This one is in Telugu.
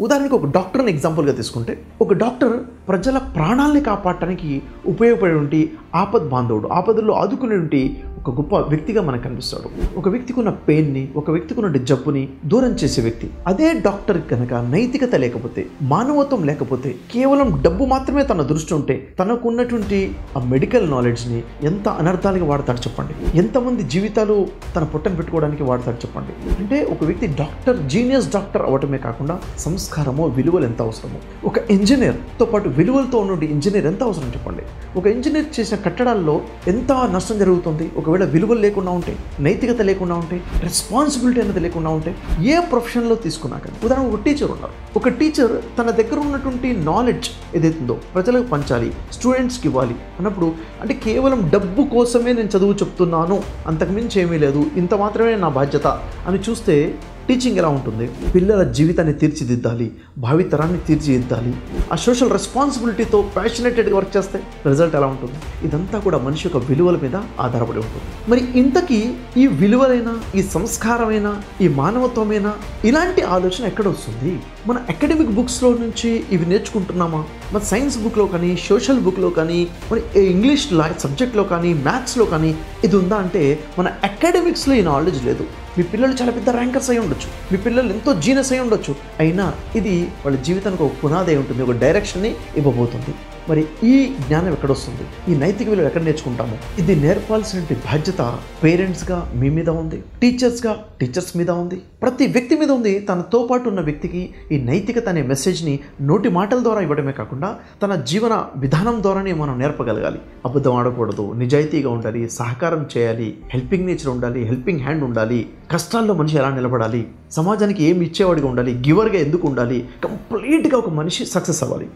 ఉదాహరణకు ఒక డాక్టర్ని ఎగ్జాంపుల్గా తీసుకుంటే, ఒక డాక్టర్ ప్రజల ప్రాణాలని కాపాడటానికి ఉపయోగపడే ఆపద్ బాంధవుడు, ఆపదల్లో ఆదుకునే ఒక గొప్ప వ్యక్తిగా మనకు కనిపిస్తాడు. ఒక వ్యక్తికి ఉన్న పెయిన్ని, ఒక వ్యక్తికి ఉన్న జబ్బుని దూరం చేసే వ్యక్తి. అదే డాక్టర్ కనుక నైతికత లేకపోతే, మానవత్వం లేకపోతే, కేవలం డబ్బు మాత్రమే తన దృష్టి ఉంటే, తనకున్నటువంటి ఆ మెడికల్ నాలెడ్జ్ని ఎంత అనర్థాలుగా వాడతాడు చెప్పండి. ఎంతమంది జీవితాలు తన పొట్టను పెట్టుకోవడానికి వాడతాడు చెప్పండి. అంటే ఒక వ్యక్తి డాక్టర్, జీనియస్ డాక్టర్ అవటమే కాకుండా సంస్కారమో, విలువలు ఎంత అవసరమో. ఒక ఇంజనీర్తో పాటు విలువలతో ఉన్న ఇంజనీర్ ఎంత అవసరం చెప్పండి. ఒక ఇంజనీర్ చేసిన కట్టడాల్లో ఎంత నష్టం జరుగుతుంది ఒకవేళ విలువలు లేకుండా ఉంటే, నైతికత లేకుండా ఉంటే, రెస్పాన్సిబిలిటీ అనేది లేకుండా ఉంటే. ఏ ప్రొఫెషన్లో తీసుకున్నా కానీ, ఉదాహరణ ఒక టీచర్ ఉన్నారు. ఒక టీచర్ తన దగ్గర ఉన్నటువంటి నాలెడ్జ్ ఏదైతుందో ప్రజలకు పంచాలి, స్టూడెంట్స్కి ఇవ్వాలి అన్నప్పుడు, అంటే కేవలం డబ్బు కోసమే నేను చదువు చెప్తున్నాను, అంతకుమించి ఏమీ లేదు, ఇంత మాత్రమే నా బాధ్యత అని చూస్తే టీచింగ్ ఎలా ఉంటుంది? పిల్లల జీవితాన్ని తీర్చిదిద్దాలి, భావితరాన్ని తీర్చిదిద్దాలి. ఆ సోషల్ రెస్పాన్సిబిలిటీతో ప్యాషనేటెడ్గా వర్క్ చేస్తే రిజల్ట్ ఎలా ఉంటుంది? ఇదంతా కూడా మనిషి యొక్క విలువల మీద ఆధారపడి ఉంటుంది. మరి ఇంతకీ ఈ విలువలైనా, ఈ సంస్కారమైనా, ఈ మానవత్వమైనా ఇలాంటి ఆలోచన ఎక్కడ వస్తుంది? మన అకాడమిక్ బుక్స్లో నుంచి ఇవి నేర్చుకుంటున్నామా? మన సైన్స్ బుక్లో కానీ, సోషల్ బుక్లో కానీ, మన ఇంగ్లీష్ సబ్జెక్ట్లో కానీ, మ్యాథ్స్లో కానీ ఇది ఉందా అంటే మన అకాడమిక్స్లో ఈ నాలెడ్జ్ లేదు. మీ పిల్లలు చాలా పెద్ద ర్యాంకర్స్ అయి ఉండొచ్చు, మీ పిల్లలు ఎంతో జీనియస్ అయి ఉండొచ్చు, అయినా ఇది వాళ్ళ జీవితానికి ఒక పునాది అయి ఉంటుంది, ఒక డైరెక్షన్ని ఇవ్వబోతుంది. మరి ఈ జ్ఞానం ఎక్కడొస్తుంది? ఈ నైతిక విలువలు ఎక్కడ నేర్చుకుంటాము? ఇది నేర్పాల్సిన బాధ్యత పేరెంట్స్గా మీ మీద ఉంది, టీచర్స్గా టీచర్స్ మీద ఉంది, ప్రతి వ్యక్తి మీద ఉంది. తనతో పాటు ఉన్న వ్యక్తికి ఈ నైతికత అనే మెసేజ్ని నోటి మాటల ద్వారా ఇవ్వడమే కాకుండా తన జీవన విధానం ద్వారానే మనం నేర్పగలగాలి. అబద్ధం ఆడకూడదు, నిజాయితీగా ఉండాలి, సహకారం చేయాలి, హెల్పింగ్ నేచర్ ఉండాలి, హెల్పింగ్ హ్యాండ్ ఉండాలి, కష్టాల్లో మనిషి ఎలా నిలబడాలి, సమాజానికి ఏమి ఇచ్చేవాడిగా ఉండాలి, గివర్గా ఎందుకు ఉండాలి, కంప్లీట్గా ఒక మనిషి సక్సెస్ అవ్వాలి.